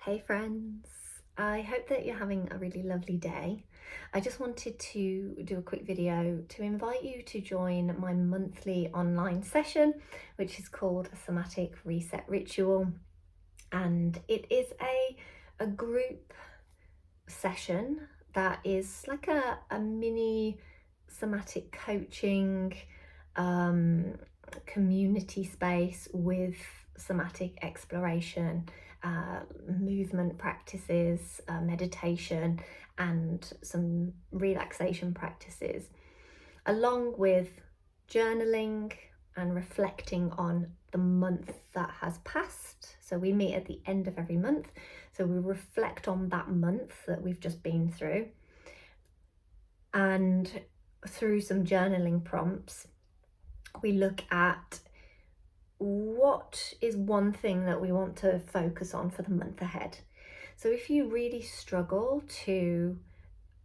Hey friends, I hope that you're having a really lovely day. I just wanted to do a quick video to invite you to join my monthly online session, which is called Somatic Reset Ritual. And it is a group session that is like a mini somatic coaching community space with somatic exploration, movement practices, meditation, and some relaxation practices, along with journaling and reflecting on the month that has passed. So we meet at the end of every month. So we reflect on that month that we've just been through. And through some journaling prompts, we look at what is one thing that we want to focus on for the month ahead. So if you really struggle to,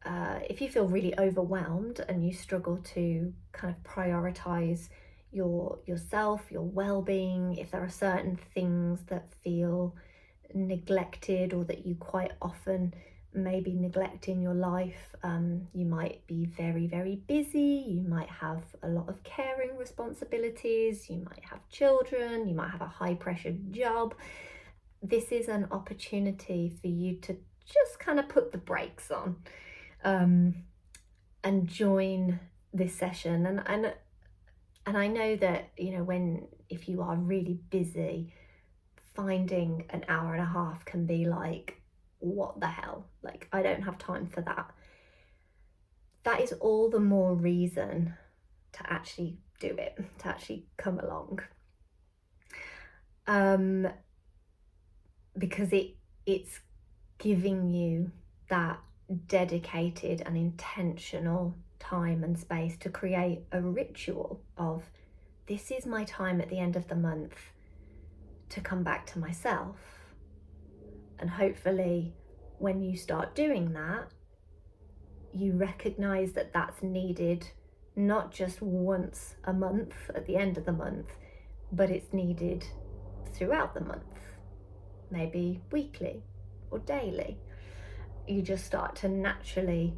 if you feel really overwhelmed and you struggle to kind of prioritize yourself, your well-being, if there are certain things that feel neglected or that you quite often maybe neglect in your life, you might be very, very busy, you might have a lot of caring responsibilities, you might have children, you might have a high pressure job. This is an opportunity for you to just kind of put the brakes on, and join this session. And I know that, if you are really busy, finding an hour and a half can be like, what the hell? Like, I don't have time for that. That is all the more reason to actually do it, to actually come along. Because it's giving you that dedicated and intentional time and space to create a ritual of, this is my time at the end of the month to come back to myself. And hopefully when you start doing that, you recognize that that's needed not just once a month at the end of the month, but it's needed throughout the month, maybe weekly or daily. You just start to naturally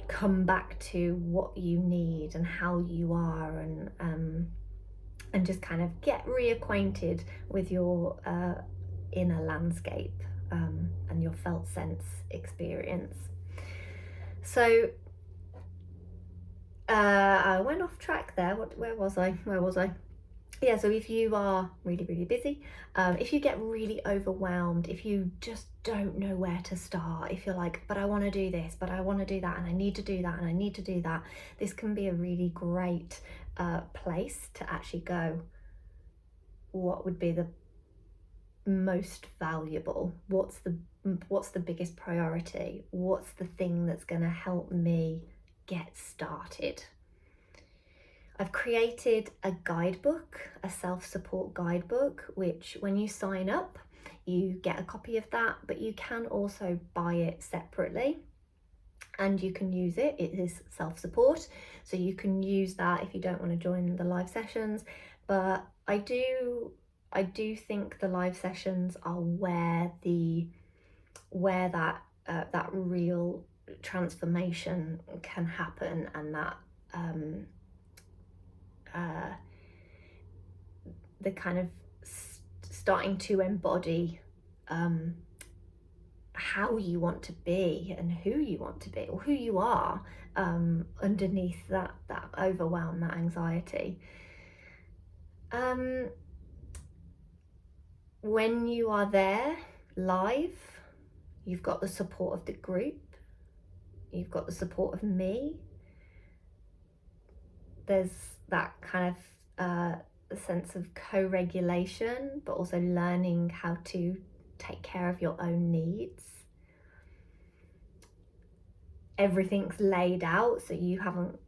come back to what you need and how you are, and just kind of get reacquainted with your inner landscape, and your felt sense experience. So I went off track there. Where was I? Yeah, so if you are really, really busy, if you get really overwhelmed, if you just don't know where to start, if you're like, but I want to do this, but I want to do that, and I need to do that, and I need to do that, this can be a really great place to actually go, what would be the most valuable? What's the biggest priority? What's the thing that's going to help me get started? I've created a guidebook, a self-support guidebook, which when you sign up, you get a copy of that, but you can also buy it separately and you can use it. It is self-support, so you can use that if you don't want to join the live sessions. But I do think the live sessions are where that real transformation can happen, and that the kind of starting to embody how you want to be and who you want to be, or who you are, underneath that overwhelm, that anxiety. When you are there live, you've got the support of the group, you've got the support of me. There's that kind of sense of co-regulation, but also learning how to take care of your own needs. Everything's laid out, so you haven't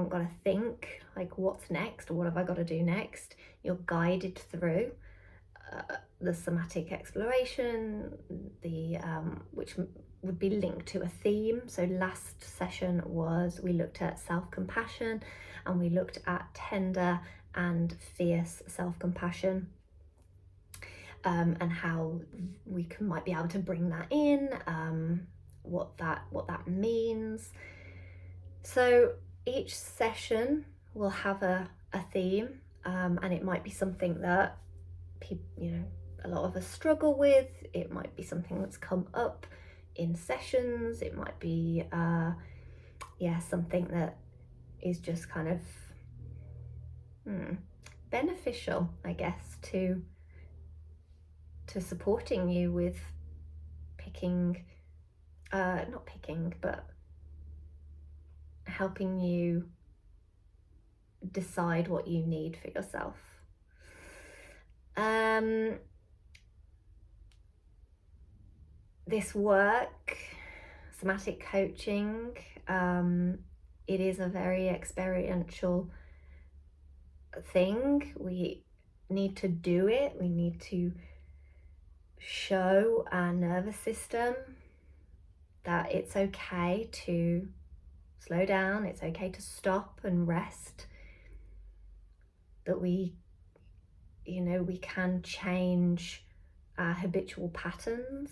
got to think like, what's next, or what have I got to do next. You're guided through the somatic exploration, which would be linked to a theme. So last session we looked at self-compassion, and we looked at tender and fierce self-compassion. and how we might be able to bring that in, what that means. So each session will have a theme, and it might be something that people, a lot of us struggle with. It might be something that's come up in sessions. It might be something that is just kind of beneficial, I guess, to supporting you with but helping you decide what you need for yourself. This work, somatic coaching, it is a very experiential thing. We need to do it. We need to show our nervous system that it's okay to slow down, it's okay to stop and rest, that we can change our habitual patterns.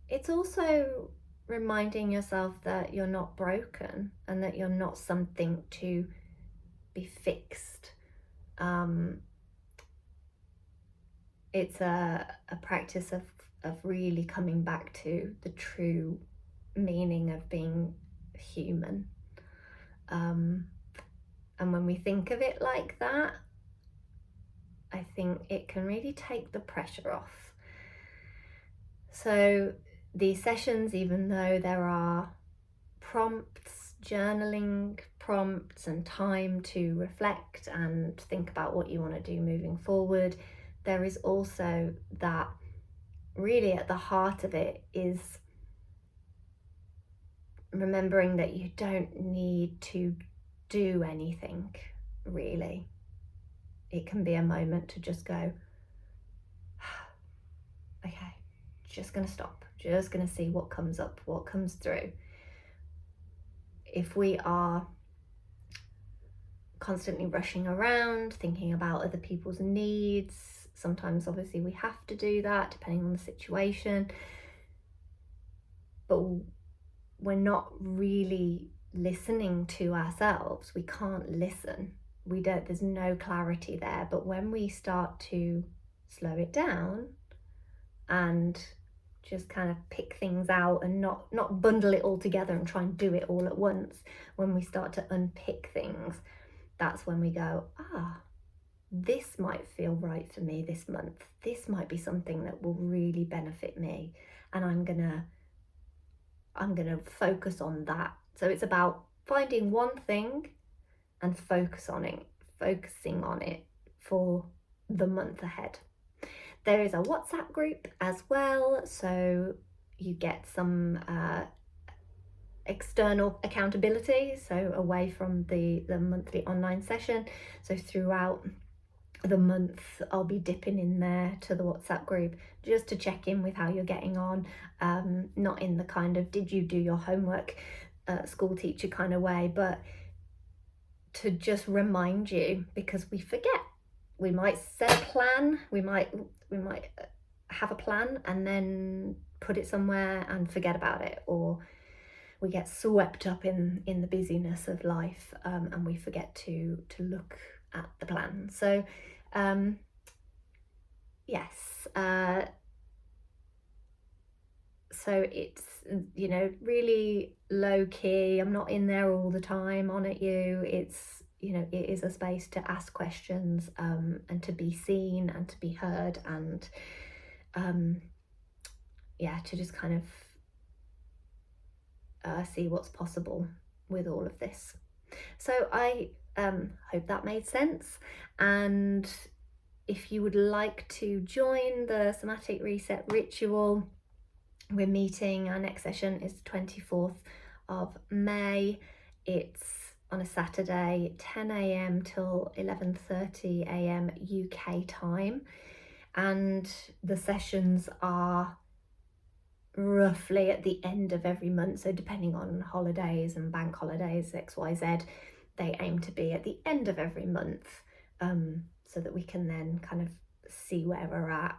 It's also reminding yourself that you're not broken and that you're not something to be fixed. It's a practice of really coming back to the true meaning of being human. And when we think of it like that, I think it can really take the pressure off. So these sessions, even though there are prompts, journaling prompts, and time to reflect and think about what you want to do moving forward, there is also that really at the heart of it is remembering that you don't need to do anything, really. It can be a moment to just go, okay, just going to stop, just going to see what comes up, what comes through. If we are constantly rushing around, thinking about other people's needs, sometimes obviously we have to do that depending on the situation, but we're not really listening to ourselves. We can't listen. There's no clarity there. But when we start to slow it down and just kind of pick things out and not bundle it all together and try and do it all at once, when we start to unpick things, that's when we go, this might feel right for me this month. This might be something that will really benefit me, and I'm gonna focus on that. So it's about finding one thing and focusing on it for the month ahead. There is a WhatsApp group as well, so you get some external accountability, so away from the monthly online session. So throughout the month, I'll be dipping in there to the WhatsApp group just to check in with how you're getting on, not in the kind of did you do your homework school teacher kind of way, but to just remind you, because we forget. We might set a plan, we might have a plan and then put it somewhere and forget about it, or we get swept up in the busyness of life, and we forget to look at the plan. So yes, so it's really low key. I'm not in there all the time on at you. It's it is a space to ask questions, and to be seen and to be heard, and to just kind of see what's possible with all of this. So I hope that made sense, and if you would like to join the Somatic Reset Ritual, we're meeting, our next session is the 24th of May. It's on a Saturday, 10 a.m. till 11:30 a.m. UK time, and the sessions are roughly at the end of every month. So depending on holidays and bank holidays, XYZ, they aim to be at the end of every month, so that we can then kind of see where we're at,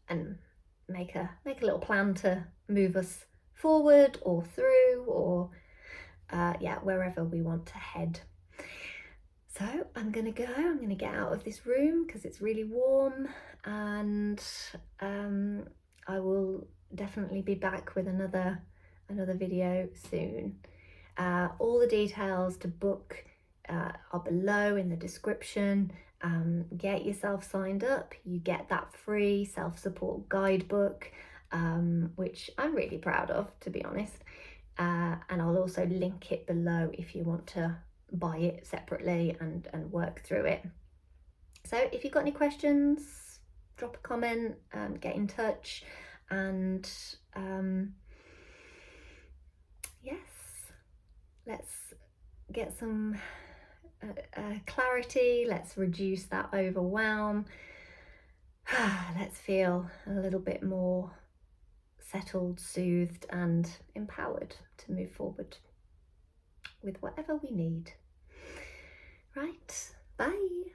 and make a little plan to move us forward or through, or yeah, wherever we want to head. So I'm gonna get out of this room because it's really warm, and I will definitely be back with another video soon. All the details to book are below in the description. Get yourself signed up. You get that free self-support guidebook, which I'm really proud of, to be honest. And I'll also link it below if you want to buy it separately and work through it. So if you've got any questions, drop a comment, get in touch, and yes, let's get some clarity. Let's reduce that overwhelm. Let's feel a little bit more settled, soothed, and empowered to move forward with whatever we need. Right, bye.